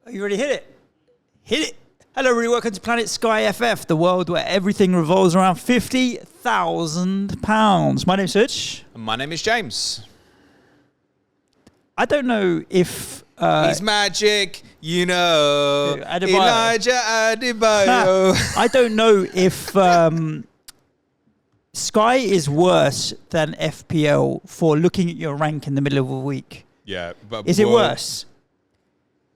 Oh, you already hit it. Hit it. Hello, everybody. Welcome to Planet SkyFF, the world where everything revolves around £50,000. My name's Such. And my name is James. I don't know if... He's magic, you know. Adebayo. Elijah Adebayo. I don't know if Sky is worse than FPL for looking at your rank in the middle of a week. Yeah. But Is it worse?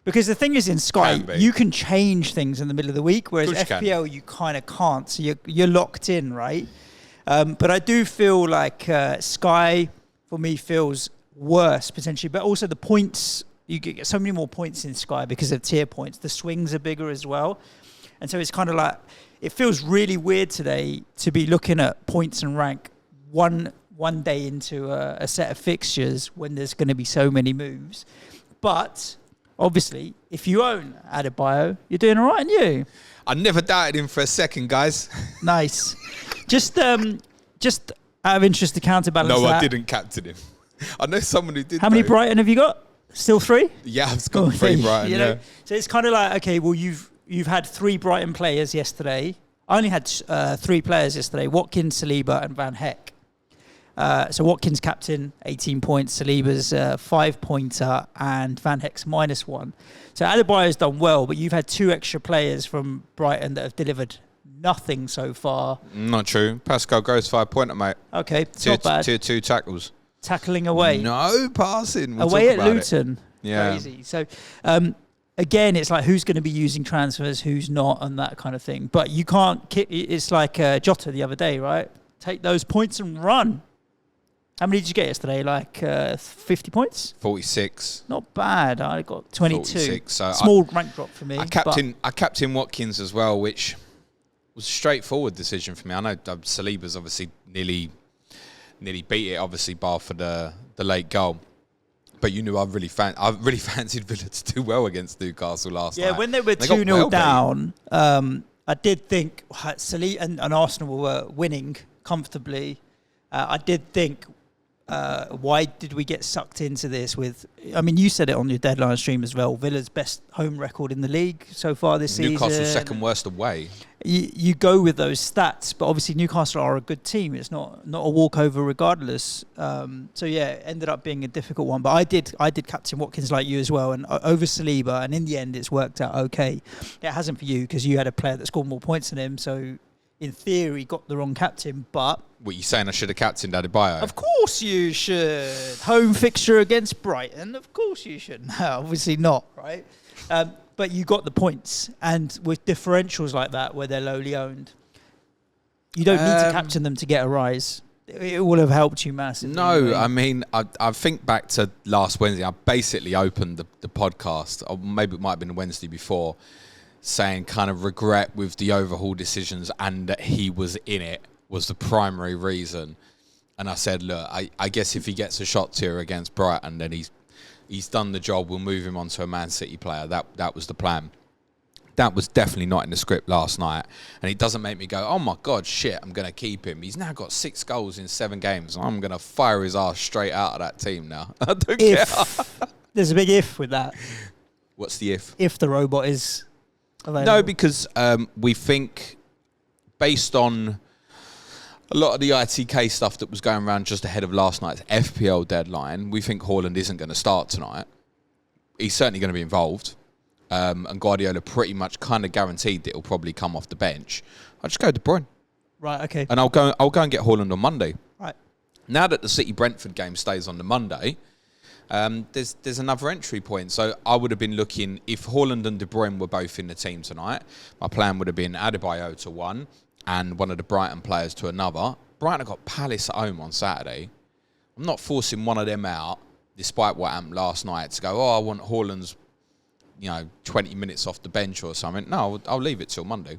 Because the thing is, in Sky, Can be. you can change things in the middle of the week, whereas Of course you FPL, you kind of can't. So you're locked in, right? But I do feel like Sky, for me, feels worse, potentially. But also the points, you get so many more points in Sky because of tier points. The swings are bigger as well. And so it's kind of like, it feels really weird today to be looking at points and rank one day into a set of fixtures when there's going to be so many moves. But... obviously, if you own Adebayo, you're doing all right, aren't you? I never doubted him for a second, guys. Nice. Just out of interest to counterbalance that. No, I didn't captain him. I know someone who did. How many Brighton have you got? Still 3? Yeah, I've got 3 Brighton, you know? So it's kind of like, okay, well, you've had 3 Brighton players yesterday. I only had 3 players yesterday, Watkins, Saliba and Van Heck. So Watkins captain, 18 points, Saliba's 5-pointer, and Van Heck's -1. So Adebayo's done well, but you've had 2 extra players from Brighton that have delivered nothing so far. Not true. Pascal Gross 5-pointer, mate. Okay, it's not bad. Tier 2 tackles. Tackling away. No passing. Away at Luton. Yeah. Crazy. So, again, it's like who's going to be using transfers, who's not, and that kind of thing. But you can't... It's like Jota the other day, right? Take those points and run. How many did you get yesterday? Like 50 points? 46. Not bad. I got 22. 46. So small rank drop for me. I captain Watkins as well, which was a straightforward decision for me. I know Saliba's obviously nearly beat it, obviously, bar for the late goal. But you knew I really fancied Villa to do well against Newcastle last night. Yeah, when they were 2-0 down, I did think Saliba and Arsenal were winning comfortably. I did think, why did we get sucked into this with... I mean, you said it on your deadline stream as well. Villa's best home record in the league so far this season. Newcastle's second worst away. You go with those stats, but obviously Newcastle are a good team. It's not a walkover regardless. So yeah, it ended up being a difficult one. But I did captain Watkins like you as well, and over Saliba, and in the end it's worked out okay. It hasn't for you because you had a player that scored more points than him, so in theory got the wrong captain, but... What, you saying I should have captained Adebayo? Of course you should. Home fixture against Brighton. Of course you should. No, obviously not, right? But you got the points. And with differentials like that, where they're lowly owned, you don't need to captain them to get a rise. It will have helped you massively. No, I mean, I think back to last Wednesday. I basically opened the podcast, or maybe it might have been the Wednesday before, saying kind of regret with the overhaul decisions and that he was in it was the primary reason. And I said, look, I guess if he gets a shot here against Brighton, then he's done the job. We'll move him on to a Man City player. That was the plan. That was definitely not in the script last night. And it doesn't make me go, oh my God, shit, I'm going to keep him. He's now got 6 goals in 7 games. I'm going to fire his ass straight out of that team now. I don't care. There's a big if with that. What's the if? If the robot is available. No, because we think, based on a lot of the ITK stuff that was going around just ahead of last night's FPL deadline, we think Haaland isn't going to start tonight. He's certainly going to be involved. And Guardiola pretty much kind of guaranteed that he'll probably come off the bench. I'll just go De Bruyne. Right, okay. And I'll go and get Haaland on Monday. Right. Now that the City-Brentford game stays on the Monday, there's another entry point. So I would have been looking, if Haaland and De Bruyne were both in the team tonight, my plan would have been Adebayo to one and one of the Brighton players to another. Brighton have got Palace at home on Saturday. I'm not forcing one of them out, despite what happened last night, to go, I want Haaland's 20 minutes off the bench or something. No, I'll leave it till Monday.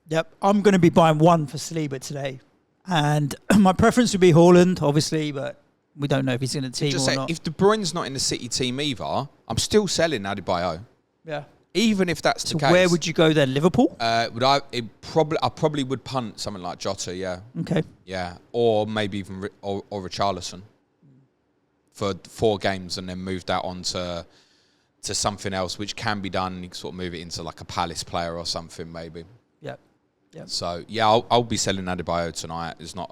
Yep, I'm going to be buying one for Saliba today. And my preference would be Haaland, obviously, but we don't know if he's in the team or not. If De Bruyne's not in the City team either, I'm still selling Adebayo. Yeah. Even if that's the case. So where would you go then? Liverpool? I probably would punt something like Jota, yeah. Okay. Yeah, or maybe even Richarlison for 4 games and then move that on to to something else, which can be done. You can sort of move it into like a Palace player or something, maybe. Yeah. So, yeah, I'll be selling Adebayo tonight. There's not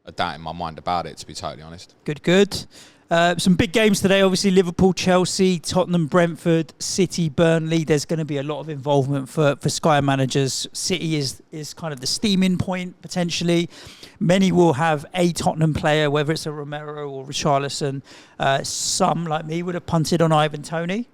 a doubt in my mind about it, to be totally honest. Good. Some big games today, obviously Liverpool, Chelsea, Tottenham, Brentford, City, Burnley. There's going to be a lot of involvement for Sky managers. City is kind of the steaming point, potentially. Many will have a Tottenham player, whether it's a Romero or Richarlison. Some, like me, would have punted on Ivan Toney.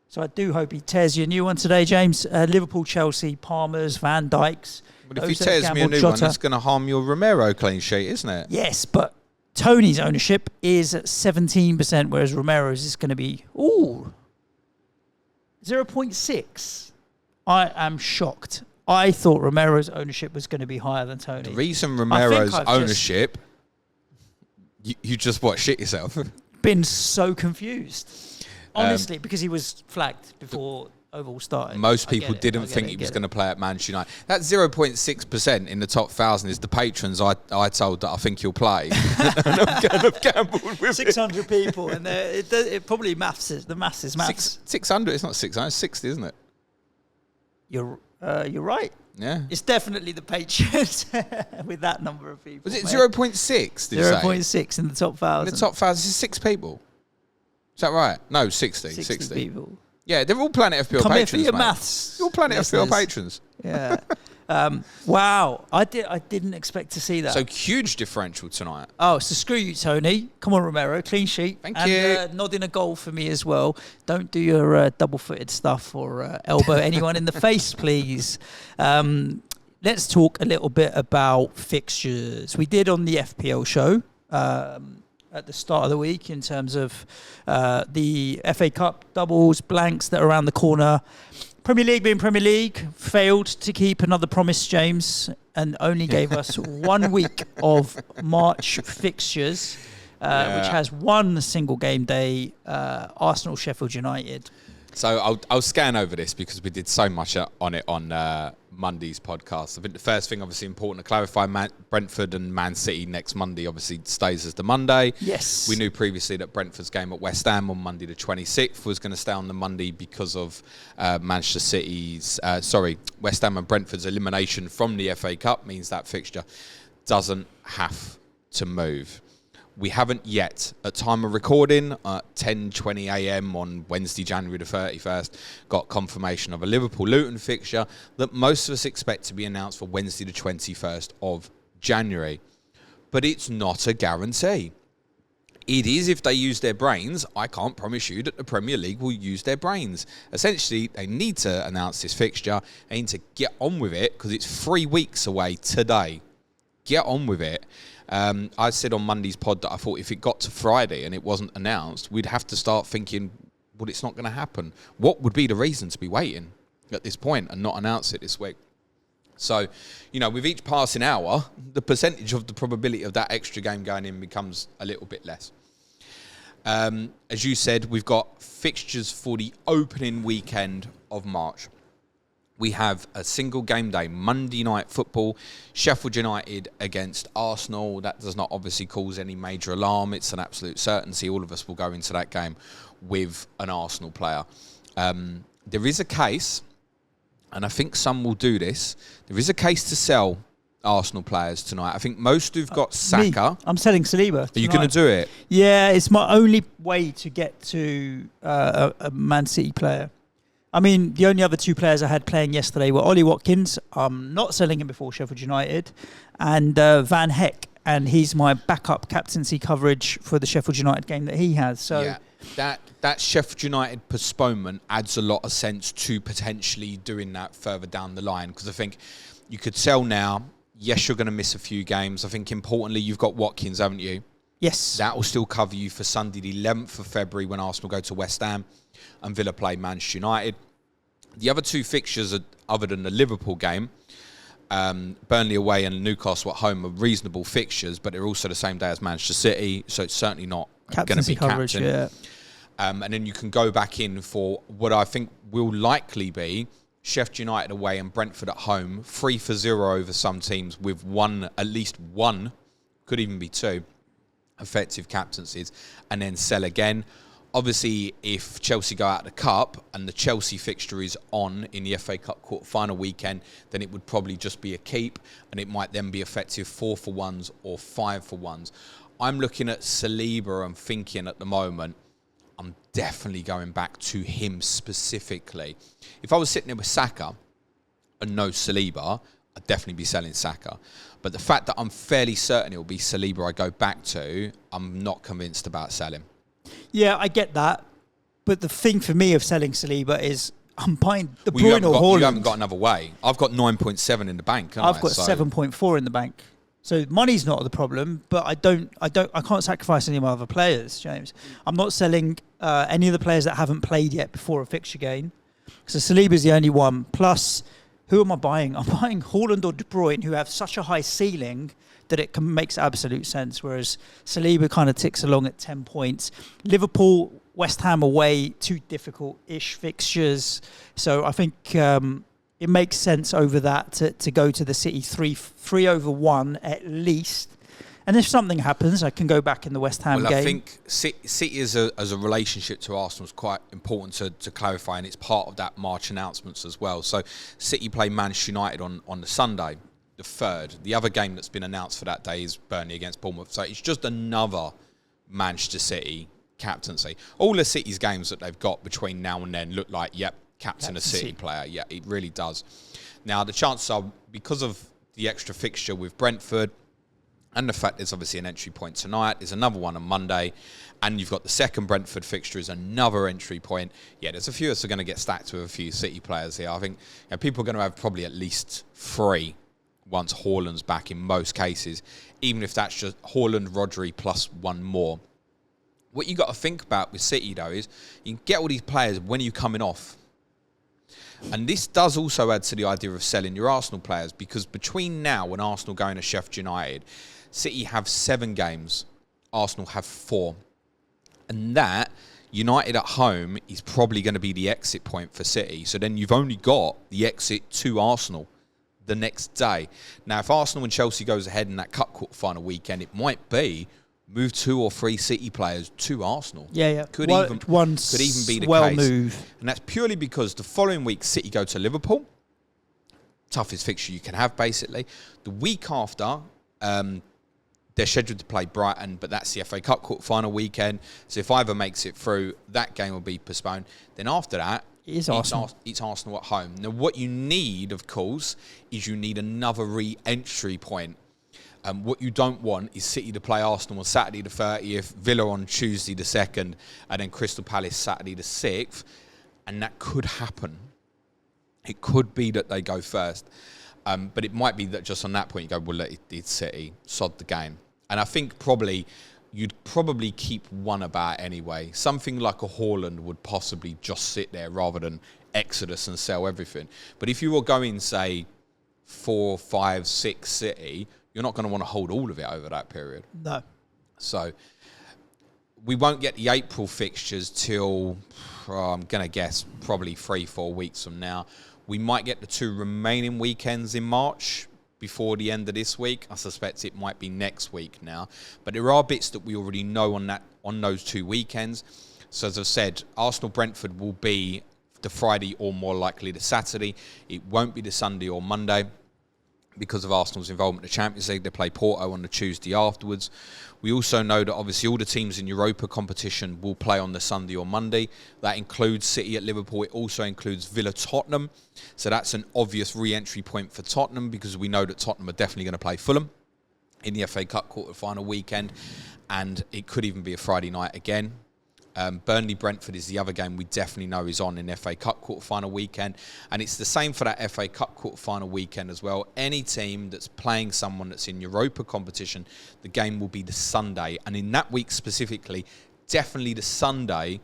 So I do hope he tears you a new one today, James. Liverpool, Chelsea, Palmer's, Van Dijk's. But if he tears me a new one, that's going to harm your Romero clean sheet, isn't it? Yes, but Tony's ownership is at 17%, whereas Romero's is going to be 0.6. I am shocked. I thought Romero's ownership was going to be higher than Tony. The reason Romero's ownership, you just shit yourself. Been so confused. Honestly, because he was flagged before overall started. Most people didn't think he was going to play at Manchester United. That 0.6% in the top 1,000 is the patrons I told that I think he'll play. And I've gambled with 600 people, and it probably maths. The maths is maths. 600, it's not 600, it's 60, isn't it? You're right. Yeah. It's definitely the patrons with that number of people. Was it 0.6, did you say? 0.6 in the top 1,000. In the top 1,000 is 6 people. Is that right? No, 60. 60 people. Yeah, they're all Planet FPL Come patrons, here for your mate. maths. You're all Planet FPL patrons. Yeah. Wow. I didn't expect to see that. So huge differential tonight. Oh, so screw you, Tony. Come on, Romero. Clean sheet. Thank you. And nodding a goal for me as well. Don't do your double-footed stuff or elbow anyone in the face, please. Let's talk a little bit about fixtures. We did on the FPL show at the start of the week in terms of the FA Cup doubles, blanks that are around the corner. Premier League being Premier League, failed to keep another promise, James, and only gave us 1 week of March fixtures, which has one single game day, Arsenal, Sheffield United. So I'll scan over this because we did so much on it on Monday's podcast. I think the first thing, obviously important to clarify, Brentford and Man City next Monday obviously stays as the Monday. Yes. We knew previously that Brentford's game at West Ham on Monday the 26th was going to stay on the Monday because of West Ham and Brentford's elimination from the FA Cup means that fixture doesn't have to move. We haven't yet, at time of recording, at 10:20 a.m. on Wednesday, January the 31st, got confirmation of a Liverpool-Luton fixture that most of us expect to be announced for Wednesday the 21st of January. But it's not a guarantee. It is if they use their brains. I can't promise you that the Premier League will use their brains. Essentially, they need to announce this fixture. They need to get on with it because it's 3 weeks away today. Get on with it. I said on Monday's pod that I thought if it got to Friday and it wasn't announced, we'd have to start thinking, well, it's not going to happen. What would be the reason to be waiting at this point and not announce it this week? So, with each passing hour, the percentage of the probability of that extra game going in becomes a little bit less. As you said, we've got fixtures for the opening weekend of March. We have a single game day, Monday night football, Sheffield United against Arsenal. That does not obviously cause any major alarm. It's an absolute certainty. All of us will go into that game with an Arsenal player. There is a case, and I think some will do this, there is a case to sell Arsenal players tonight. I think most who've got Saka. Me. I'm selling Saliba tonight. Are you going to do it? Yeah, it's my only way to get to a Man City player. I mean, the only other two players I had playing yesterday were Ollie Watkins. I'm not selling him before Sheffield United. And Van Heck. And he's my backup captaincy coverage for the Sheffield United game that he has. So yeah, that Sheffield United postponement adds a lot of sense to potentially doing that further down the line. Because I think you could sell now. Yes, you're going to miss a few games. I think importantly, you've got Watkins, haven't you? Yes. That will still cover you for Sunday the 11th of February when Arsenal go to West Ham and Villa play Manchester United. The other two fixtures, other than the Liverpool game, Burnley away and Newcastle at home are reasonable fixtures, but they're also the same day as Manchester City, so it's certainly not going to be coverage, captain. Yeah. And then you can go back in for what I think will likely be Sheffield United away and Brentford at home, 3-0 over some teams with at least one, could even be two, effective captaincies, and then sell again. Obviously, if Chelsea go out of the Cup and the Chelsea fixture is on in the FA Cup quarter-final weekend, then it would probably just be a keep, and it might then be effective 4-for-1s or 5-for-1s. I'm looking at Saliba and thinking at the moment, I'm definitely going back to him specifically. If I was sitting there with Saka and no Saliba, I'd definitely be selling Saka. But the fact that I'm fairly certain it will be Saliba I go back to, I'm not convinced about selling. Yeah, I get that. But the thing for me of selling Saliba is I'm buying De Bruyne or Haaland. You haven't got another way. I've got 9.7 in the bank. I've got 7.4 in the bank. So money's not the problem, but I can't sacrifice any of my other players, James. I'm not selling any of the players that haven't played yet before a fixture game. So Saliba's the only one. Plus, who am I buying? I'm buying Haaland or De Bruyne, who have such a high ceiling that it makes absolute sense, whereas Saliba kind of ticks along at 10 points. Liverpool, West Ham away, 2 difficult-ish fixtures. So I think it makes sense over that to go to the City 3-over-1 at least. And if something happens, I can go back in the West Ham game. I think City as a relationship to Arsenal is quite important to clarify, and it's part of that March announcements as well. So City play Manchester United on the Sunday, the 3rd. The other game that's been announced for that day is Burnley against Bournemouth. So it's just another Manchester City captaincy. All the City's games that they've got between now and then look like, yep, captain a City player. Yeah, it really does. Now, the chances are, because of the extra fixture with Brentford, and the fact there's obviously an entry point tonight, there's another one on Monday, and you've got the second Brentford fixture is another entry point. Yeah, there's a few of us are going to get stacked with a few City players here. I think people are going to have probably at least 3 once Haaland's back in most cases, even if that's just Haaland, Rodri plus 1 more. What you got to think about with City, though, is you can get all these players when you're coming off. And this does also add to the idea of selling your Arsenal players, because between now and Arsenal going to Sheffield United, City have 7 games, Arsenal have 4. And that, United at home, is probably going to be the exit point for City. So then you've only got the exit to Arsenal the next day. Now, if Arsenal and Chelsea goes ahead in that cup quarter-final weekend, it might be move 2 or 3 City players to Arsenal. Yeah. Could even be the case. Move. And that's purely because the following week, City go to Liverpool. Toughest fixture you can have, basically. The week after, they're scheduled to play Brighton, but that's the FA Cup quarter-final weekend. So if either makes it through, that game will be postponed. Then after that, it's Arsenal at home. Now, what you need, of course, is you need another re-entry point. What you don't want is City to play Arsenal on Saturday the 30th, Villa on Tuesday the 2nd, and then Crystal Palace Saturday the 6th. And that could happen. It could be that they go first. But it might be that just on that point you go, well, it's City, sod the game. And I think you'd probably keep one about anyway. Something like a Haaland would possibly just sit there rather than Exodus and sell everything. But if you were going, say, 4, 5, 6 City, you're not going to want to hold all of it over that period. No. So we won't get the April fixtures till, I'm going to guess, probably 3-4 weeks from now. We might get the 2 remaining weekends in March before the end of this week. I suspect it might be next week now. But there are bits that we already know on those 2 weekends. So as I've said, Arsenal-Brentford will be the Friday or more likely the Saturday. It won't be the Sunday or Monday because of Arsenal's involvement in the Champions League. They play Porto on the Tuesday afterwards. We also know that obviously all the teams in Europa competition will play on the Sunday or Monday. That includes City at Liverpool. It also includes Villa Tottenham. So that's an obvious re-entry point for Tottenham, because we know that Tottenham are definitely going to play Fulham in the FA Cup quarter-final weekend. And it could even be a Friday night again. Burnley-Brentford is the other game we definitely know is on in FA Cup quarter-final weekend. And it's the same for that FA Cup quarter-final weekend as well. Any team that's playing someone that's in Europa competition, the game will be the Sunday. And in that week specifically, definitely the Sunday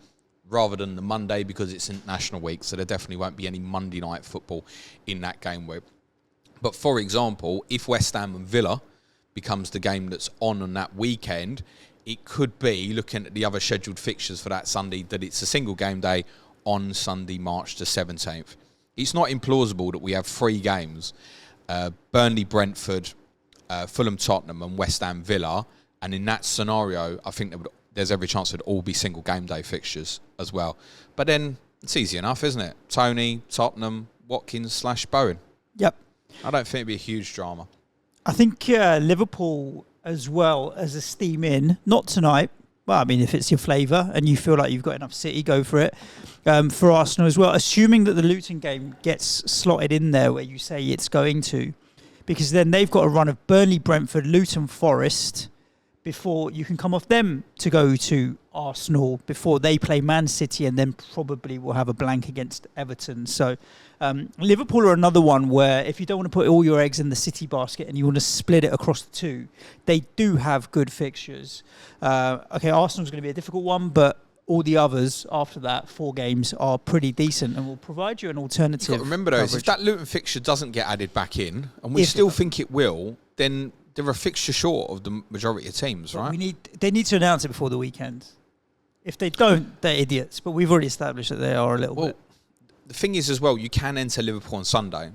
rather than the Monday, because it's international week. So there definitely won't be any Monday night football in that game week. But for example, if West Ham and Villa becomes the game that's on that weekend, it could be, looking at the other scheduled fixtures for that Sunday, that it's a single game day on Sunday, March the 17th. It's not implausible that we have 3 games, Burnley, Brentford, Fulham, Tottenham and West Ham, Villa. And in that scenario, I think there would there's every chance it'd all be single game day fixtures as well. But then it's easy enough, isn't it? Tony, Tottenham, Watkins / Bowen. Yep. I don't think it'd be a huge drama. I think Liverpool as well as a steam in, not tonight. Well, I mean, if it's your flavour and you feel like you've got enough City, go for it. For Arsenal as well, assuming that the Luton game gets slotted in there where you say it's going to, because then they've got a run of Burnley, Brentford, Luton, Forest before you can come off them to go to Arsenal before they play Man City, and then probably will have a blank against Everton. So Liverpool are another one where if you don't want to put all your eggs in the City basket and you want to split it across the two, they do have good fixtures. Arsenal's going to be a difficult one, but all the others after that, 4 games, are pretty decent and will provide you an alternative. You've got to remember though, if that Luton fixture doesn't get added back in, and we still think it will, then they're a fixture short of the majority of teams, right? They need to announce it before the weekend. If they don't, they're idiots. But we've already established that they are a little bit. The thing is as well, you can enter Liverpool on Sunday.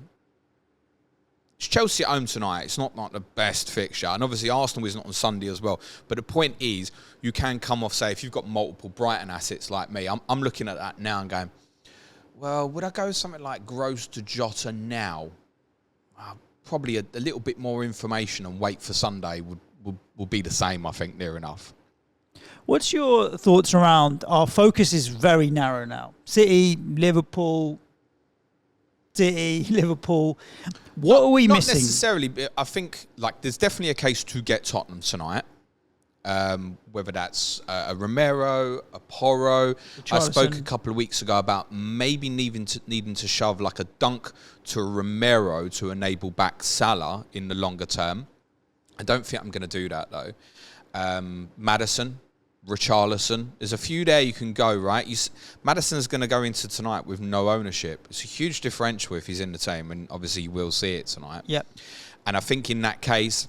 It's Chelsea at home tonight. It's not like the best fixture. And obviously Arsenal is not on Sunday as well. But the point is, you can come off, say, if you've got multiple Brighton assets like me, I'm looking at that now and going, well, would I go with something like Gross to Jota now? Probably a little bit more information and wait for Sunday would be the same, I think, near enough. What's your thoughts around our focus is very narrow now? City, Liverpool. What are we missing? Not necessarily. But I think there's definitely a case to get Tottenham tonight. Whether that's a Romero, a Porro. I spoke a couple of weeks ago about maybe needing to shove like a dunk to a Romero to enable back Salah in the longer term. I don't think I'm going to do that though. Maddison, Richarlison. There's a few there you can go, right? Maddison's going to go into tonight with no ownership. It's a huge differential if he's in the team, and obviously you will see it tonight. Yep. And I think in that case,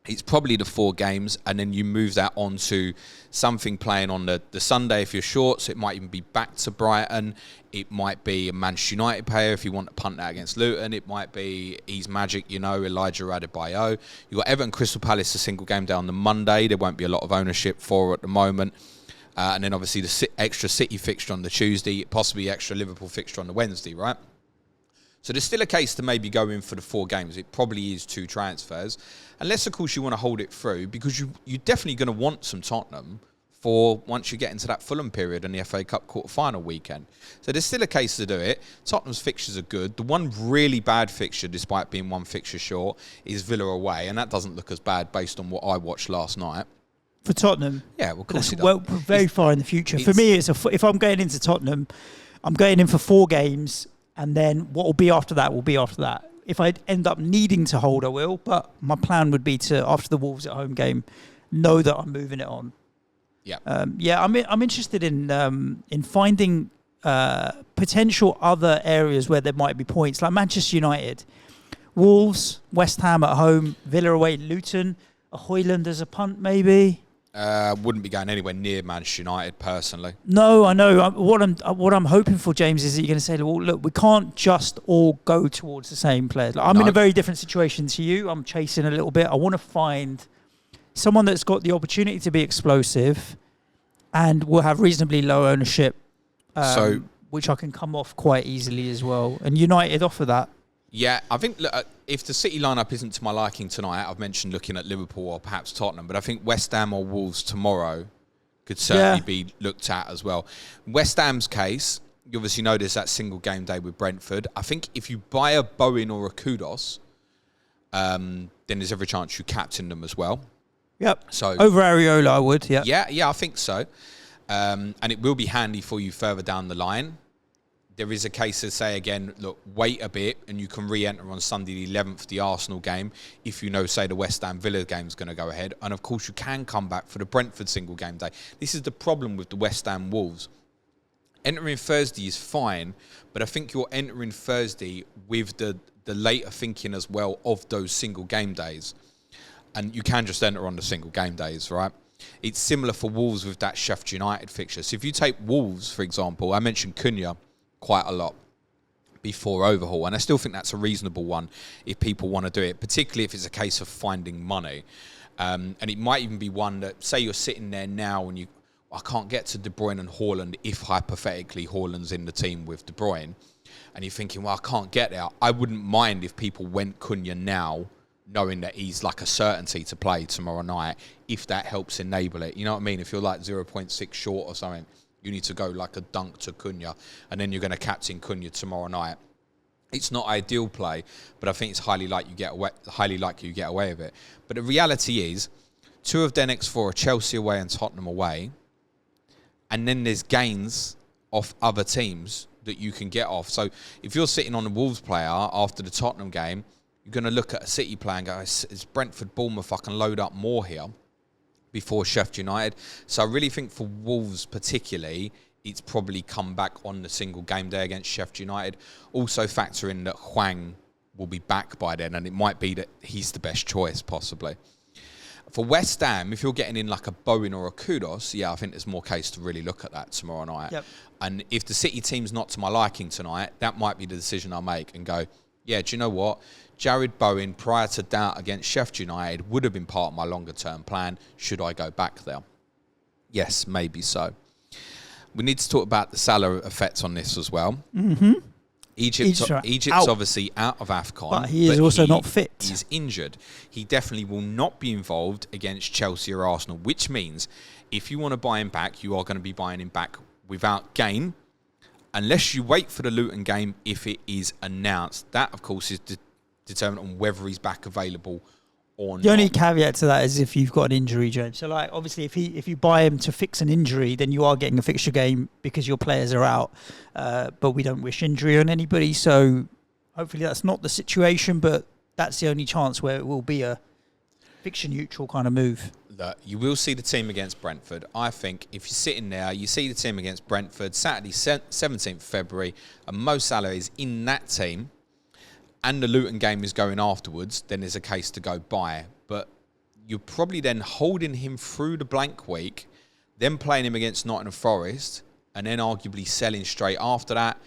it's probably the 4 games, and then you move that on to something playing on the Sunday if you're short. So it might even be back to Brighton. It might be a Manchester United player if you want to punt that against Luton. It might be Ease Magic, Elijah Adebayo. You've got Everton Crystal Palace, a single game day on the Monday. There won't be a lot of ownership for at the moment. And then obviously the extra City fixture on the Tuesday, possibly extra Liverpool fixture on the Wednesday, right? So there's still a case to maybe go in for the 4 games. It probably is 2 transfers. Unless, of course, you want to hold it through, because you're definitely going to want some Tottenham for once you get into that Fulham period and the FA Cup quarter-final weekend. So there's still a case to do it. Tottenham's fixtures are good. The one really bad fixture, despite being 1 fixture short, is Villa away, and that doesn't look as bad based on what I watched last night. For Tottenham? Yeah, well, of course it does. Well, very far in the future. For me, if I'm going into Tottenham, I'm going in for 4 games, and then what will be after that will be after that. If I end up needing to hold, I will. But my plan would be to, after the Wolves at home game, know that I'm moving it on. Yeah. I'm interested in finding potential other areas where there might be points, like Manchester United, Wolves, West Ham at home, Villa away, Luton, a Højlund as a punt maybe. Wouldn't be going anywhere near Manchester United personally. No, I know. What I'm hoping for, James, is that you're going to say, well, look, we can't just all go towards the same players. I'm in a very different situation to you. I'm chasing a little bit. I want to find someone that's got the opportunity to be explosive and will have reasonably low ownership, which I can come off quite easily as well. And United offer that. Yeah, I think if the City lineup isn't to my liking tonight, I've mentioned looking at Liverpool or perhaps Tottenham, but I think West Ham or Wolves tomorrow could certainly be looked at as well. West Ham's case, you obviously know there's that single game day with Brentford. I think if you buy a Bowen or a Kudos, then there's every chance you captain them as well. Yep. So over Areola, I would. Yeah. Yeah, I think so. And it will be handy for you further down the line. There is a case to say, again, look, wait a bit and you can re-enter on Sunday the 11th, the Arsenal game, if you know, say, the West Ham Villa game is going to go ahead. And, of course, you can come back for the Brentford single game day. This is the problem with the West Ham Wolves. Entering Thursday is fine, but I think you're entering Thursday with the later thinking as well of those single game days. And you can just enter on the single game days, right? It's similar for Wolves with that Sheffield United fixture. So if you take Wolves, for example, I mentioned Cunha quite a lot before overhaul, and I still think that's a reasonable one if people want to do it, particularly if it's a case of finding money. And it might even be one that, say you're sitting there now and I can't get to De Bruyne and Haaland if hypothetically Haaland's in the team with De Bruyne. And you're thinking, well, I can't get there. I wouldn't mind if people went Cunha now, knowing that he's like a certainty to play tomorrow night, if that helps enable it. You know what I mean? If you're like 0.6 short or something, you need to go like a dunk to Cunha, and then you're going to captain Cunha tomorrow night. It's not ideal play, but I think it's highly likely you get away with it. But the reality is, 2 of their next 4 are Chelsea away and Tottenham away, and then there's gains off other teams that you can get off. So if you're sitting on a Wolves player after the Tottenham game, you're going to look at a City player and go, is Brentford, Bournemouth, I can load up more here before Sheffield United. So I really think for Wolves particularly, it's probably come back on the single game day against Sheffield United. Also factor in that Hwang will be back by then, and it might be that he's the best choice possibly. For West Ham, if you're getting in like a Bowen or a Kudos, yeah, I think there's more case to really look at that tomorrow night. Yep. And if the City team's not to my liking tonight, that might be the decision I'll make and go, yeah, do you know what? Jared Bowen, prior to doubt against Sheffield United, would have been part of my longer-term plan. Should I go back there? Yes, maybe so. We need to talk about the Salah effect on this as well. Mm-hmm. Egypt's obviously out of AFCON. But he is also not fit. He's injured. He definitely will not be involved against Chelsea or Arsenal, which means if you want to buy him back, you are going to be buying him back without gain, unless you wait for the Luton game if it is announced. That, of course, is determined on whether he's back available or not. The only caveat to that is if you've got an injury, James. So, like, obviously, if you buy him to fix an injury, then you are getting a fixture game because your players are out. But we don't wish injury on anybody, so hopefully that's not the situation. But that's the only chance where it will be a fixture neutral kind of move. That you will see the team against Brentford. I think if you're sitting there, you see the team against Brentford Saturday, 17th February, and Mo Salah is in that team, and the Luton game is going afterwards, then there's a case to go buy. But you're probably then holding him through the blank week, then playing him against Nottingham Forest, and then arguably selling straight after that.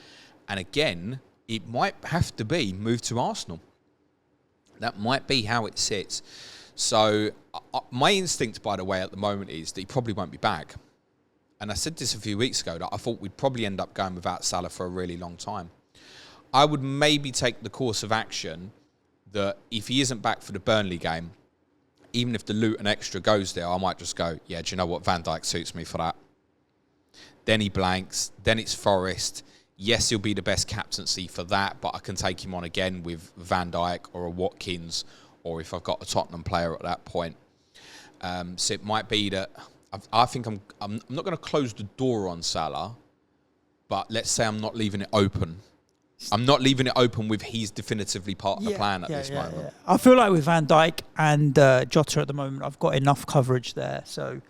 And again, it might have to be moved to Arsenal. That might be how it sits. So my instinct, by the way, at the moment is that he probably won't be back. And I said this a few weeks ago, that I thought we'd probably end up going without Salah for a really long time. I would maybe take the course of action that if he isn't back for the Burnley game, even if the Luton extra goes there, I might just go, yeah, do you know what? Van Dijk suits me for that. Then he blanks. Then it's Forest. Yes, he'll be the best captaincy for that, but I can take him on again with Van Dijk or a Watkins, or if I've got a Tottenham player at that point. So it might be that I think I'm not going to close the door on Salah, but let's say I'm not leaving it open. I'm not leaving it open with he's definitively part of the plan at this moment. Yeah. I feel like with Van Dijk and Jota at the moment, I've got enough coverage there, so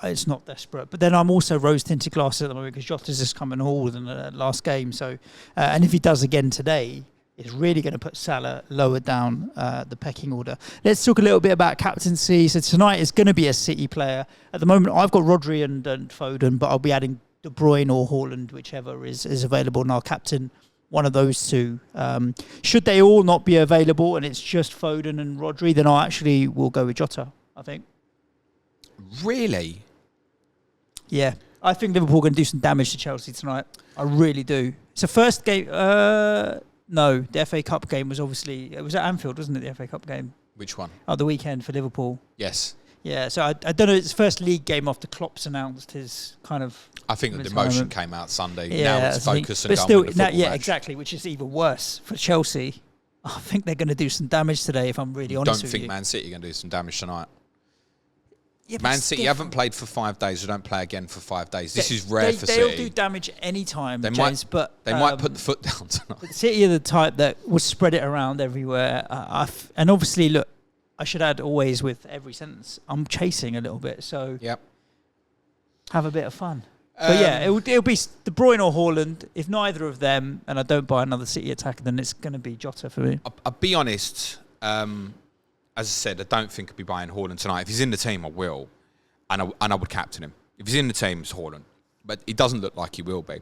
it's not desperate. But then I'm also rose-tinted glasses at the moment because Jota's just come and hauled in the last game. So, and if he does again today, it's really going to put Salah lower down the pecking order. Let's talk a little bit about captaincy. So tonight is going to be a City player. At the moment, I've got Rodri and Foden, but I'll be adding De Bruyne or Haaland, whichever is available, and I'll captain one of those two. Should they all not be available and it's just Foden and Rodri, then I actually will go with Jota, I think. Really? Yeah. I think Liverpool are going to do some damage to Chelsea tonight. I really do. It's the first game. No, the FA Cup game was obviously... It was at Anfield, wasn't it, the FA Cup game? Which one? Oh, the weekend for Liverpool. Yes. Yeah, so I don't know. It's the first league game after Klopp's announced his kind of... I think the demotion came out Sunday. Yeah, now it's focus and but still, with the football match. Exactly, which is even worse for Chelsea. I think they're going to do some damage today, if I'm really honest with you. Don't think Man City are going to do some damage tonight. Yeah, Man City haven't played for 5 days. They don't play again for 5 days. This is rare for City. They'll do damage any time, James. But they might put the foot down tonight. But City are the type that will spread it around everywhere. And obviously, look, I should add always with every sentence, I'm chasing a little bit. So have a bit of fun. But yeah, it'll be De Bruyne or Haaland. If neither of them, and I don't buy another City attacker, then it's going to be Jota for me. I'll be honest. As I said, I don't think I'll be buying Haaland tonight. If he's in the team, I will. And I would captain him. If he's in the team, it's Haaland. But it doesn't look like he will be.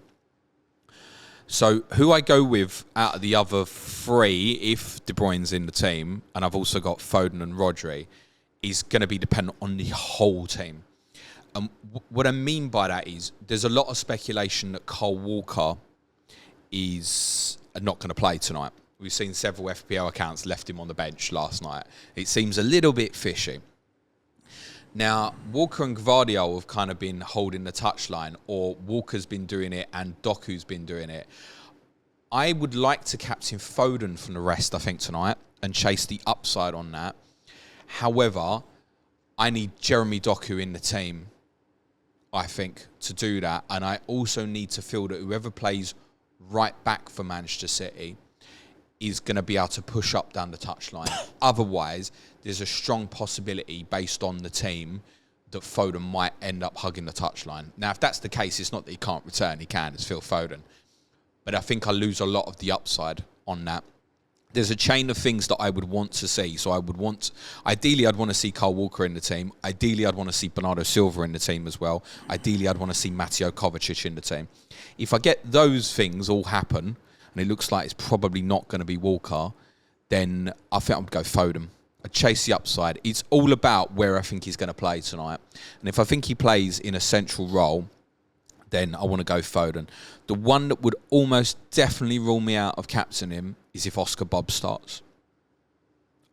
So who I go with out of the other three, if De Bruyne's in the team, and I've also got Foden and Rodri, is going to be dependent on the whole team. And what I mean by that is there's a lot of speculation that Kyle Walker is not going to play tonight. We've seen several FPL accounts left him on the bench last night. It seems a little bit fishy. Now, Walker and Gvardiol have kind of been holding the touchline, or Walker's been doing it and Doku's been doing it. I would like to captain Foden from the rest, I think, tonight and chase the upside on that. However, I need Jeremy Doku in the team, I think, to do that. And I also need to feel that whoever plays right back for Manchester City is going to be able to push up down the touchline. Otherwise, there's a strong possibility based on the team that Foden might end up hugging the touchline. Now, if that's the case, it's not that he can't return. He can. It's Phil Foden. But I think I lose a lot of the upside on that. There's a chain of things that I would want to see. So ideally, I'd want to see Kyle Walker in the team. Ideally, I'd want to see Bernardo Silva in the team as well. Ideally, I'd want to see Mateo Kovacic in the team. If I get those things all happen, and it looks like it's probably not going to be Walker, then I think I'd go Foden. I'd chase the upside. It's all about where I think he's going to play tonight. And if I think he plays in a central role, then I want to go Foden. The one that would almost definitely rule me out of captaining him is if Oscar Bob starts.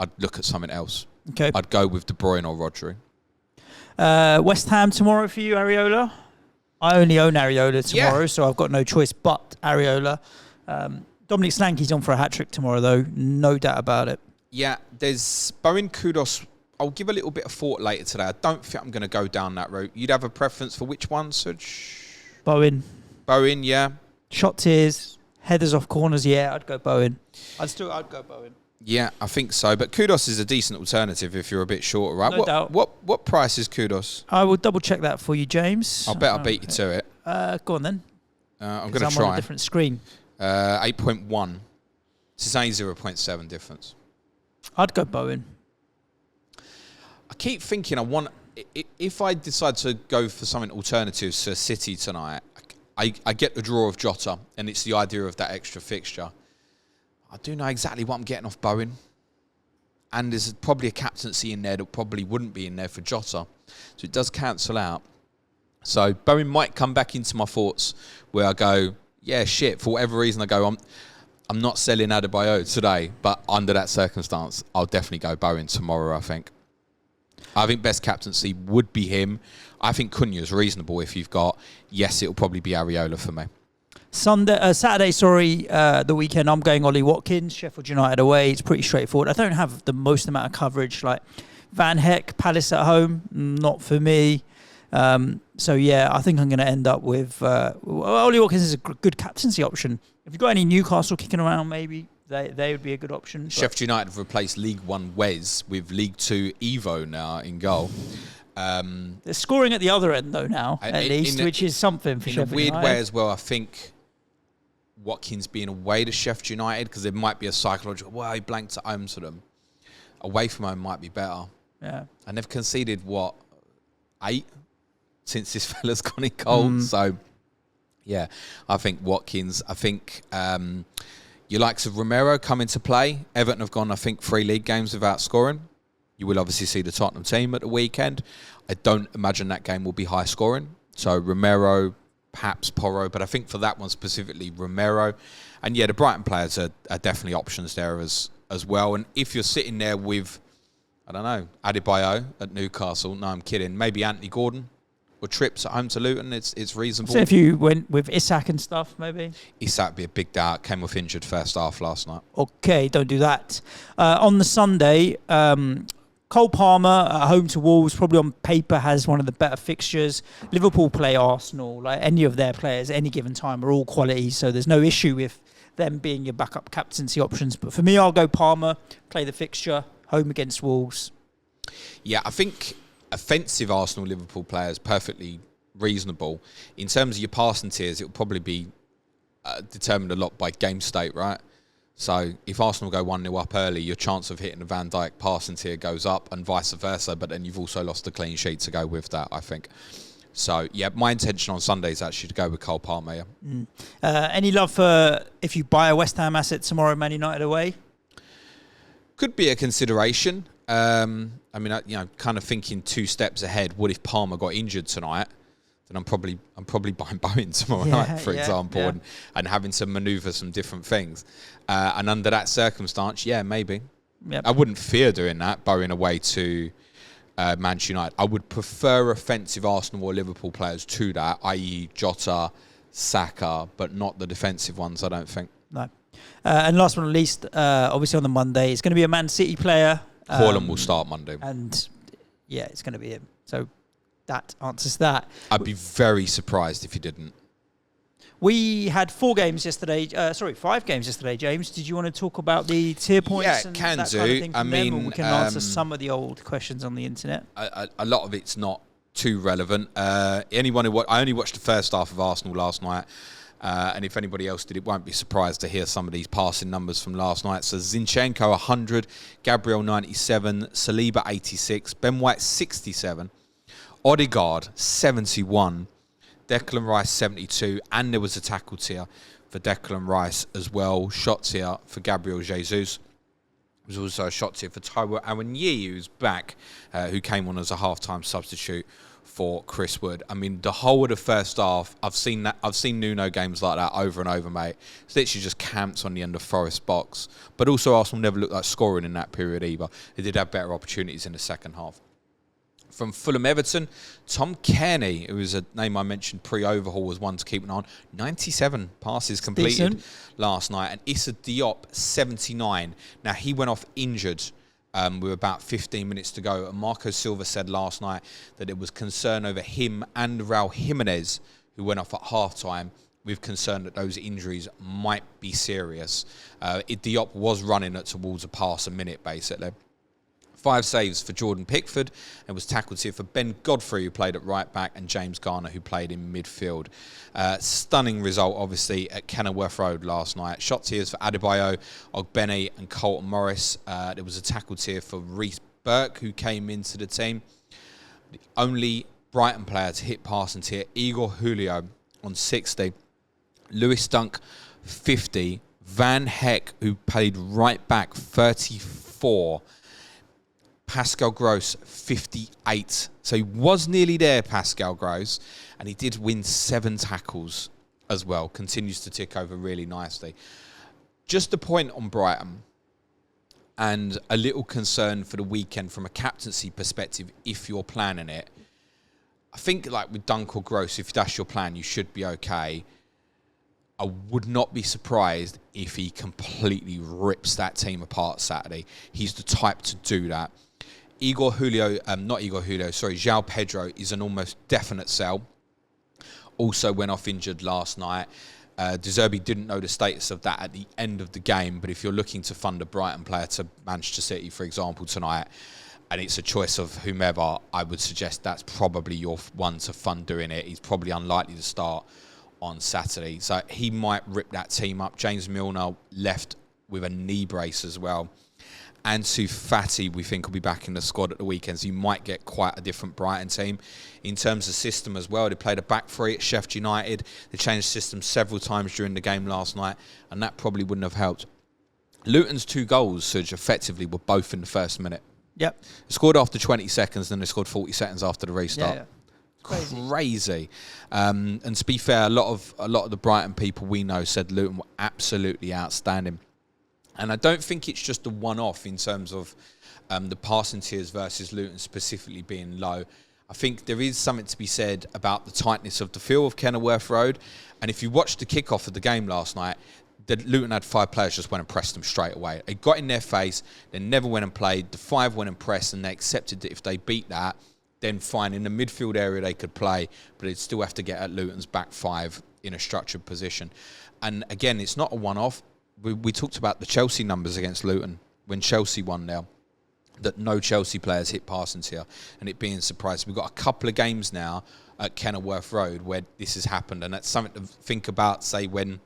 I'd look at something else. Okay. I'd go with De Bruyne or Rodri. West Ham tomorrow for you, Areola. I only own Areola tomorrow, so I've got no choice but Areola. Dominic Solanke's on for a hat-trick tomorrow, though. No doubt about it. Yeah, there's Bowen Kudos. I'll give a little bit of thought later today. I don't think I'm going to go down that route. You'd have a preference for which one, Suj? Bowen, yeah. Shot tears, headers off corners, yeah, I'd go Bowen. I'd go Bowen. Yeah, I think so. But Kudos is a decent alternative if you're a bit shorter, right? No doubt. What price is Kudos? I will double check that for you, James. I'll bet I'll beat you to it. Go on then. I'm going to try. I'm on a different screen. 8.1. This is only 0.7 difference. I'd go Bowen. I keep thinking if I decide to go for something alternative to City tonight, I get the draw of Jota, and it's the idea of that extra fixture. I do know exactly what I'm getting off Bowen. And there's probably a captaincy in there that probably wouldn't be in there for Jota. So it does cancel out. So Bowen might come back into my thoughts where I go, yeah, shit, for whatever reason I go, I'm not selling Adebayo today, but under that circumstance, I'll definitely go Bowen tomorrow, I think. I think best captaincy would be him. I think Cunha is reasonable if you've got, yes, it'll probably be Areola for me. Saturday, the weekend, I'm going Ollie Watkins, Sheffield United away. It's pretty straightforward. I don't have the most amount of coverage. Like Van Heck, Palace at home, not for me. So, yeah, I think I'm going to end up with... Ollie Watkins is a good captaincy option. If you've got any Newcastle kicking around, maybe they would be a good option. Sheffield United have replaced League One Wes with League Two Evo now in goal. They're scoring at the other end, though, now, at least, which is something for Sheffield United. In a weird way as well, I think Watkins being away to Sheffield United, because there might be a psychological, well, he blanked at home to them. Away from home might be better. Yeah. And they've conceded, 8 since this fella's gone in goal. So, yeah, I think Watkins. I think your likes of Romero come into play. Everton have gone, I think, 3 league games without scoring. You will obviously see the Tottenham team at the weekend. I don't imagine that game will be high scoring. So Romero, perhaps Porro, but I think for that one specifically, Romero. And yeah, the Brighton players are definitely options there as well. And if you're sitting there with, I don't know, Adebayo at Newcastle, no, I'm kidding, maybe Anthony Gordon or trips at home to Luton, it's reasonable. So if you went with Isak and stuff, maybe? Isak would be a big doubt. Came off injured first half last night. Okay, don't do that. On the Sunday, Cole Palmer at home to Wolves, probably on paper has one of the better fixtures. Liverpool play Arsenal. Like any of their players, any given time, are all quality, so there's no issue with them being your backup captaincy options. But for me, I'll go Palmer, play the fixture, home against Wolves. Yeah, I think offensive Arsenal-Liverpool players perfectly reasonable. In terms of your passing tiers, it will probably be determined a lot by game state, right? So if Arsenal go 1-0 up early, your chance of hitting the Van Dijk passing tier goes up and vice versa, but then you've also lost the clean sheet to go with that, I think. So, yeah, my intention on Sunday is actually to go with Cole Palmer. Any love for if you buy a West Ham asset tomorrow, Man United away? Could be a consideration. I mean, kind of thinking 2 steps ahead. What if Palmer got injured tonight? Then I'm probably buying Bowen tomorrow night, for example, and having to manoeuvre some different things. And under that circumstance, maybe. Yep. I wouldn't fear doing that, Bowen away to Manchester United. I would prefer offensive Arsenal or Liverpool players to that, i.e. Jota, Saka, but not the defensive ones, I don't think. No. And last but not least, obviously on the Monday, it's going to be a Man City player. Haaland will start Monday. And, it's going to be him. So that answers that. I'd be very surprised if he didn't. We had 5 games yesterday, James. Did you want to talk about the tier points and can that do. kind of thing I mean, them, or we can answer some of the old questions on the internet? A lot of it's not too relevant. I only watched the first half of Arsenal last night, and if anybody else did, it won't be surprised to hear some of these passing numbers from last night. So Zinchenko 100, Gabriel 97, Saliba 86, Ben White 67, Odegaard 71, Declan Rice 72, and there was a tackle tier for Declan Rice as well. Shot tier for Gabriel Jesus. There was also a shot tier for Taiwo Awoniyi, who's back, who came on as a half-time substitute for Chris Wood. I mean, the whole of the first half, I've seen Nuno games like that over and over, mate. It's literally just camps on the end of Forest box. But also Arsenal never looked like scoring in that period either. They did have better opportunities in the second half. From Fulham Everton, Tom Kearney, who was a name I mentioned pre-overhaul, was one to keep an eye on. 97 passes completed last night. And Issa Diop, 79. Now, he went off injured with about 15 minutes to go. And Marco Silva said last night that there was concern over him and Raul Jimenez, who went off at half-time, with concern that those injuries might be serious. Diop was running at towards a pass a minute, basically. 5 saves for Jordan Pickford, and was tackled here for Ben Godfrey, who played at right back, and James Garner, who played in midfield. Stunning result, obviously, at Kenilworth Road last night. Shots here for Adebayo, Ogbene, and Colton Morris. There was a tackle here for Reece Burke, who came into the team. The only Brighton player to hit passing tier, Igor Julio on 60. Lewis Dunk, 50. Van Heck, who played right back, 34. Pascal Gross, 58. So he was nearly there, Pascal Gross, and he did win 7 tackles as well. Continues to tick over really nicely. Just a point on Brighton, and a little concern for the weekend from a captaincy perspective if you're planning it. I think, like with Dunk or Gross, if that's your plan, you should be okay. I would not be surprised if he completely rips that team apart Saturday. He's the type to do that. João Pedro is an almost definite sell. Also went off injured last night. De Zerbi didn't know the status of that at the end of the game, but if you're looking to fund a Brighton player to Manchester City, for example, tonight, and it's a choice of whomever, I would suggest that's probably your one to fund doing it. He's probably unlikely to start on Saturday, so he might rip that team up. James Milner left with a knee brace as well. Ansu Fati, we think, will be back in the squad at the weekend, so you might get quite a different Brighton team. In terms of system as well, they played a back three at Sheffield United. They changed system several times during the game last night, and that probably wouldn't have helped. Luton's 2 goals, Suj, effectively, were both in the first minute. Yep. They scored after 20 seconds, then they scored 40 seconds after the restart. Yeah. Crazy. And to be fair, a lot of the Brighton people we know said Luton were absolutely outstanding. And I don't think it's just a one-off in terms of the passing tiers versus Luton specifically being low. I think there is something to be said about the tightness of the field of Kenilworth Road. And if you watched the kickoff of the game last night, Luton had 5 players just went and pressed them straight away. They got in their face, they never went and played. The 5 went and pressed, and they accepted that if they beat that, then fine. In the midfield area they could play, but they'd still have to get at Luton's back 5 in a structured position. And again, it's not a one-off. We talked about the Chelsea numbers against Luton when Chelsea won now, that no Chelsea players hit passing tier, and it being surprised. We've got a couple of games now at Kenilworth Road where this has happened, and that's something to think about, say, when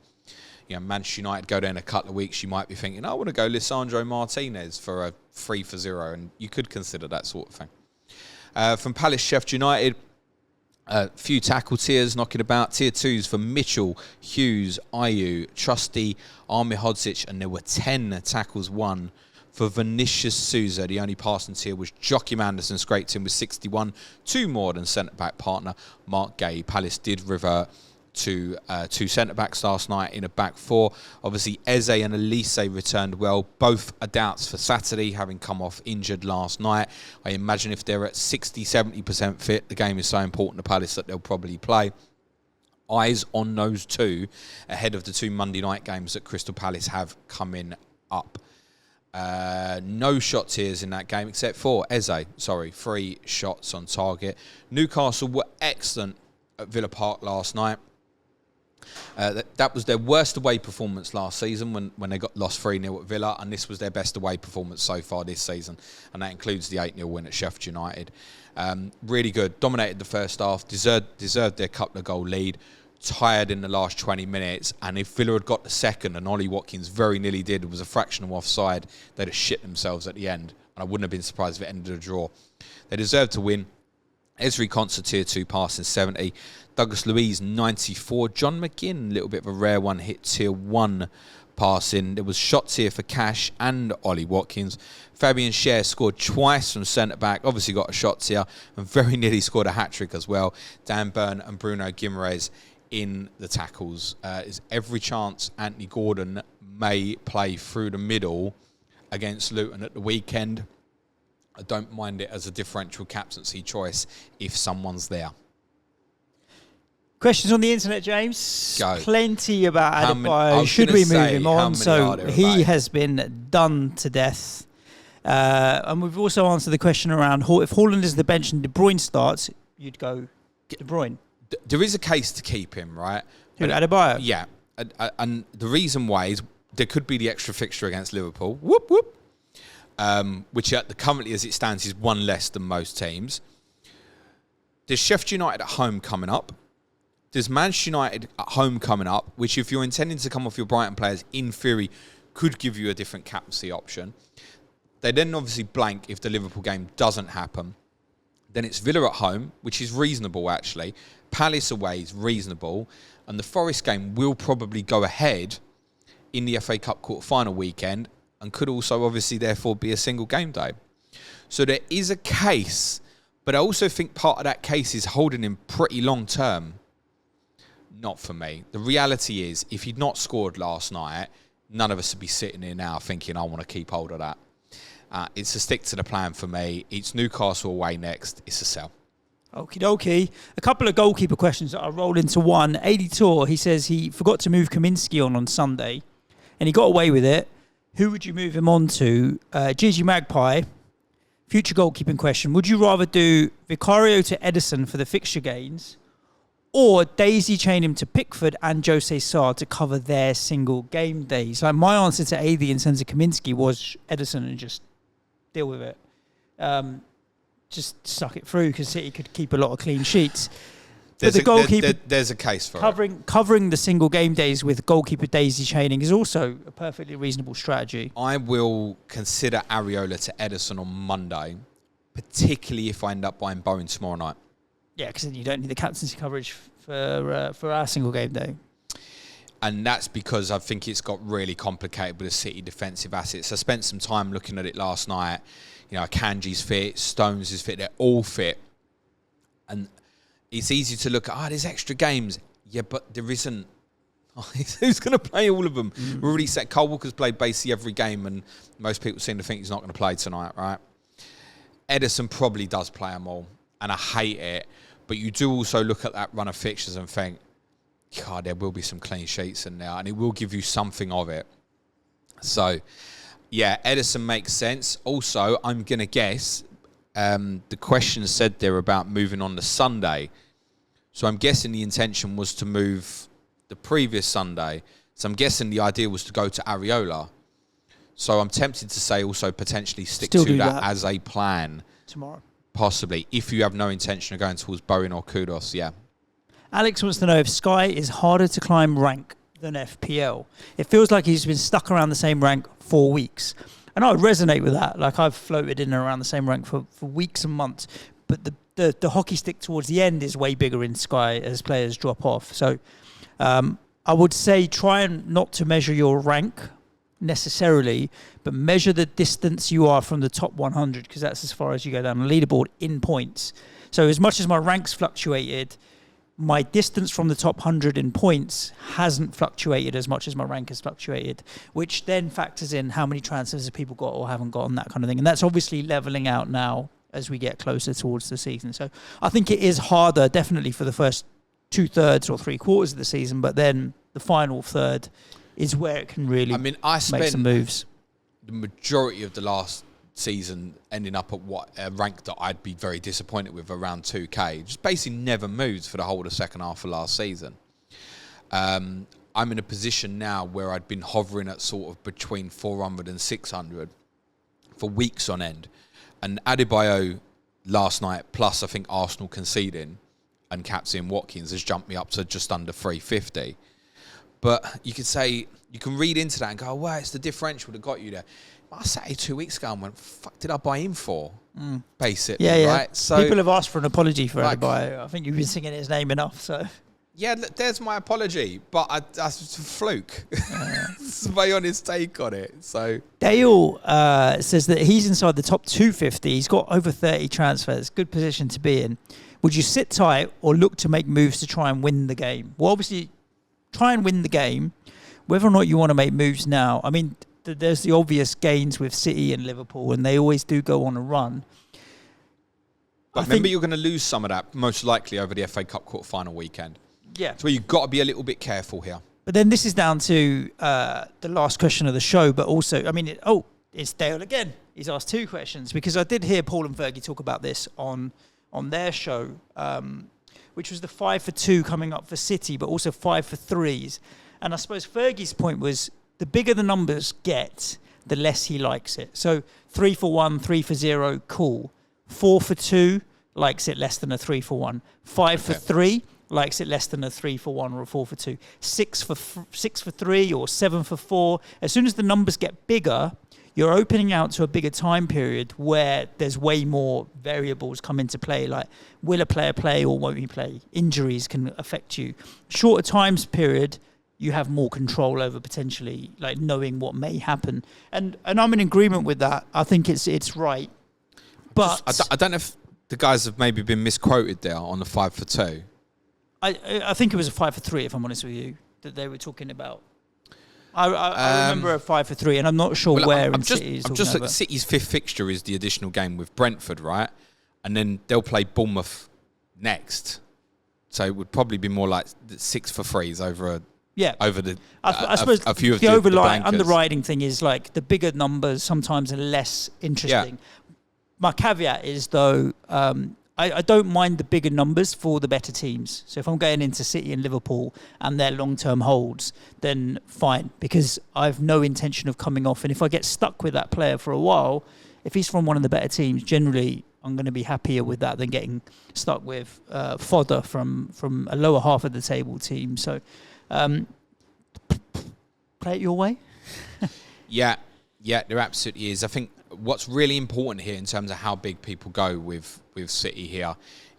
Manchester United go there in a couple of weeks, you might be thinking, I want to go Lisandro Martinez for a 3-0, and you could consider that sort of thing. From Palace Sheffield United, a few tackle tiers knocking about. Tier 2s for Mitchell, Hughes, Ayew, Trusty, Army Hodzic, and there were 10 tackles won for Vinicius Souza. The only passing tier was Joachim Anderson, scraped in with 61, 2 more than centre-back partner Mark Gay. Palace did revert to 2 centre-backs last night in a back 4. Obviously, Eze and Elise returned well. Both are doubts for Saturday, having come off injured last night. I imagine if they're at 60-70% fit, the game is so important to Palace that they'll probably play. Eyes on those two ahead of the 2 Monday night games that Crystal Palace have coming up. No shots here in that game except for Eze. 3 shots on target. Newcastle were excellent at Villa Park last night. That was their worst away performance last season when they got lost 3-0 at Villa, and this was their best away performance so far this season, and that includes the 8-0 win at Sheffield United. Really good. Dominated the first half, deserved their couple of goal lead, tired in the last 20 minutes, and if Villa had got the second, and Ollie Watkins very nearly did, it was a fraction of offside, they'd have shit themselves at the end, and I wouldn't have been surprised if it ended a draw. They deserved to win. Esri Concert tier 2 passing 70. Douglas Luiz 94. John McGinn, a little bit of a rare one, hit tier 1 passing. There was shots here for Cash and Ollie Watkins. Fabian Schär scored twice from centre-back. Obviously got a shot here and very nearly scored a hat-trick as well. Dan Burn and Bruno Guimaraes in the tackles. There's every chance Anthony Gordon may play through the middle against Luton at the weekend. I don't mind it as a differential captaincy choice if someone's there. Questions on the internet, James? Go. Plenty about Adebayo. Should we move him on? So he has been done to death. And we've also answered the question around if Haaland is the bench and De Bruyne starts, you'd go De Bruyne. There is a case to keep him, right? Who, Adebayo? Yeah. And the reason why is there could be the extra fixture against Liverpool. Whoop, whoop. Which currently as it stands is 1 less than most teams. There's Sheffield United at home coming up. There's Manchester United at home coming up, which if you're intending to come off your Brighton players, in theory, could give you a different captaincy option. They then obviously blank if the Liverpool game doesn't happen. Then it's Villa at home, which is reasonable actually. Palace away is reasonable. And the Forest game will probably go ahead in the FA Cup quarter-final weekend and could also obviously therefore be a single game day. So there is a case, but I also think part of that case is holding him pretty long term. Not for me. The reality is, if he'd not scored last night, none of us would be sitting here now thinking, I want to keep hold of that. It's a stick to the plan for me. It's Newcastle away next. It's a sell. Okie dokie. A couple of goalkeeper questions that I roll into one. Editor, he says he forgot to move Kaminsky on Sunday, and he got away with it. Who would you move him on to? Gigi Magpie, future goalkeeping question. Would you rather do Vicario to Ederson for the fixture gains, or daisy chain him to Pickford and Jose Sarr to cover their single game days? Like my answer to AD in terms of Kaminsky was Ederson and just deal with it. Just suck it through because City could keep a lot of clean sheets. But the goalkeeper, there's a case for covering the single game days with goalkeeper daisy chaining is also a perfectly reasonable strategy. I will consider Areola to Ederson on Monday, particularly if I end up buying Bowen tomorrow night. Yeah, because then you don't need the captaincy coverage for our single game day. And that's because I think it's got really complicated with the City defensive assets. I spent some time looking at it last night. You know, Kanji's fit, Stones is fit, they're all fit. And it's easy to look at, there's extra games. Yeah, but there isn't. Who's going to play all of them? We've already said Cole Walker's played basically every game, and most people seem to think he's not going to play tonight, right? Ederson probably does play them all, and I hate it. But you do also look at that run of fixtures and think, God, there will be some clean sheets in there, and it will give you something of it. So, yeah, Ederson makes sense. Also, I'm going to guess the question said there about moving on to Sunday. So I'm guessing the intention was to move the previous Sunday. So I'm guessing the idea was to go to Areola. So I'm tempted to say also potentially stick to that as a plan. Tomorrow. Possibly. If you have no intention of going towards Bowen or Kudos, yeah. Alex wants to know if Sky is harder to climb rank than FPL. It feels like he's been stuck around the same rank 4 weeks. And I resonate with that. Like I've floated in and around the same rank for weeks and months. But the hockey stick towards the end is way bigger in Sky as players drop off. So I would say try and not to measure your rank necessarily, but measure the distance you are from the top 100, because that's as far as you go down the leaderboard in points. So as much as my ranks fluctuated, my distance from the top 100 in points hasn't fluctuated as much as my rank has fluctuated, which then factors in how many transfers have people got or haven't got and that kind of thing. And that's obviously leveling out now as we get closer towards the season. So I think it is harder, definitely, for the first 2/3 or 3/4 of the season, but then the final third is where it can really make some moves. The majority of the last season ending up at a rank that I'd be very disappointed with, around 2k. Just basically never moved for the whole of the second half of last season. I'm in a position now where I'd been hovering at sort of between 400 and 600 for weeks on end. And Adebayo last night, plus I think Arsenal conceding, and Captaincy and Watkins has jumped me up to just under 350. But you could say, you can read into that and go, well, it's the differential that got you there. I sat here 2 weeks ago and went, fuck did I buy him for? Basically, right? So people have asked for an apology for Adebayo. I think you've been singing his name enough, so... Yeah, there's my apology, but that's a fluke. That's my honest take on it. So Dale says that he's inside the top 250. He's got over 30 transfers. Good position to be in. Would you sit tight or look to make moves to try and win the game? Well, obviously, try and win the game. Whether or not you want to make moves now, I mean, there's the obvious gains with City and Liverpool, and they always do go on a run. But remember, you're going to lose some of that, most likely, over the FA Cup quarter-final weekend. Yeah. So you've got to be a little bit careful here. But then this is down to the last question of the show, but also, I mean, it's Dale again. He's asked 2 questions, because I did hear Paul and Fergie talk about this on their show, which was the 5 for 2 coming up for City, but also 5 for 3s. And I suppose Fergie's point was, the bigger the numbers get, the less he likes it. So 3 for 1, 3 for 0, cool. 4 for 2, likes it less than a 3 for 1. 5 for 3, likes it less than a 3 for 1 or a 4 for 2. 6 for 3 or 7 for 4. As soon as the numbers get bigger, you're opening out to a bigger time period where there's way more variables come into play, like will a player play or won't he play? Injuries can affect you. Shorter times period, you have more control over potentially like knowing what may happen. And I'm in agreement with that. I think it's right. But I don't know if the guys have maybe been misquoted there on the 5 for 2. I think it was a 5 for 3, if I'm honest with you, that they were talking about. I remember a 5 for 3, and I'm not sure where in City he's talking about. City's 5th fixture is the additional game with Brentford, right? And then they'll play Bournemouth next. So it would probably be more like 6 for 3s over I suppose a few of the blankers. underwriting thing is like the bigger numbers sometimes are less interesting. Yeah. My caveat is, though, I don't mind the bigger numbers for the better teams. So if I'm going into City and Liverpool and their long-term holds, then fine, because I have no intention of coming off. And if I get stuck with that player for a while, if he's from one of the better teams, generally I'm going to be happier with that than getting stuck with fodder from a lower half of the table team. So play it your way. Yeah, there absolutely is. I think what's really important here in terms of how big people go with City here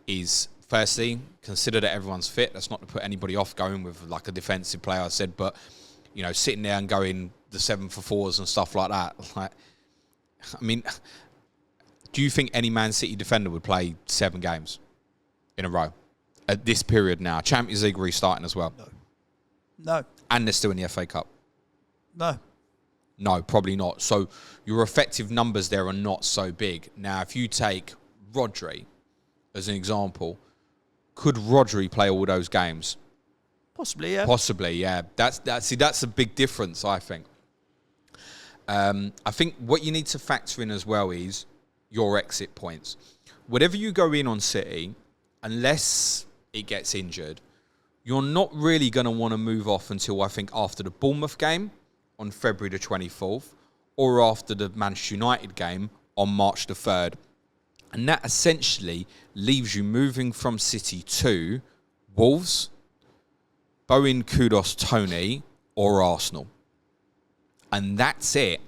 is, firstly, consider that everyone's fit. That's not to put anybody off going with like a defensive player, I said, but sitting there and going the 7 for 4s and stuff like that. Like, I mean, do you think any Man City defender would play 7 games in a row at this period now? Champions League restarting as well. No. And they're still in the FA Cup. No, probably not. So your effective numbers there are not so big. Now, if you take Rodri as an example, could Rodri play all those games? Possibly, yeah. Possibly, yeah. That's a big difference, I think. I think what you need to factor in as well is your exit points. Whatever you go in on City, unless it gets injured, you're not really going to want to move off until, I think, after the Bournemouth game on February the 24th, or after the Manchester United game on March the 3rd. And that essentially leaves you moving from City to Wolves, Bowen, Kudos, Tony, or Arsenal. And that's it.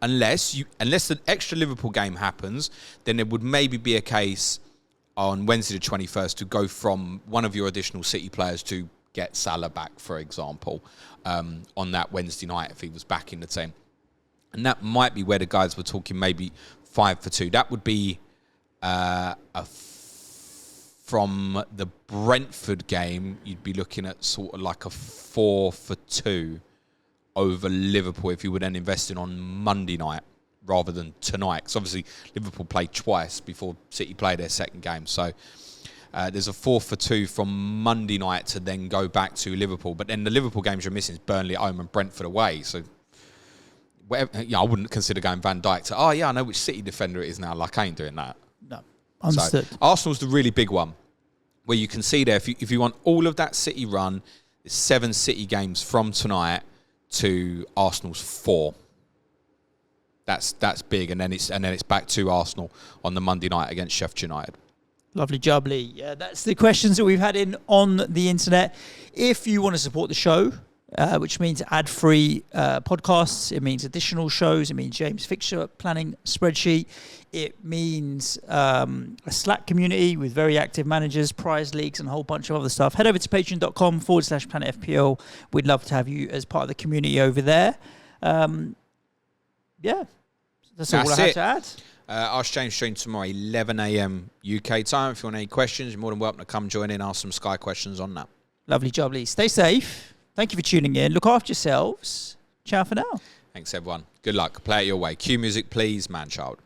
Unless the extra Liverpool game happens, then it would maybe be a case on Wednesday the 21st to go from one of your additional City players to get Salah back, for example, on that Wednesday night if he was back in the team. And that might be where the guys were talking maybe 5 for 2. That would be from the Brentford game, you'd be looking at sort of like a 4 for 2 over Liverpool if you were then investing on Monday night rather than tonight. Because obviously Liverpool played twice before City played their second game. So there's a 4 for 2 from Monday night to then go back to Liverpool. But then the Liverpool games you're missing is Burnley at home and Brentford away. So I wouldn't consider going Van Dijk to, I know which City defender it is now. Like, I ain't doing that. No, understood. So Arsenal's the really big one, where you can see there, if you want all of that City run, there's 7 City games from tonight to Arsenal's 4. That's big, and then it's back to Arsenal on the Monday night against Sheffield United. Lovely jubbly. Yeah, that's the questions that we've had in on the internet. If you want to support the show, which means ad-free podcasts, it means additional shows, it means James' fixture planning spreadsheet, it means a Slack community with very active managers, prize leagues, and a whole bunch of other stuff. Head over to patreon.com/Planet FPL. We'd love to have you as part of the community over there. Yeah, that's all I have to add. Ask James stream tomorrow, 11 a.m. UK time. If you want any questions, you're more than welcome to come join in, ask some Sky questions on that. Lovely jubbly. Stay safe. Thank you for tuning in. Look after yourselves. Ciao for now. Thanks, everyone. Good luck. Play it your way. Cue music, please, man child.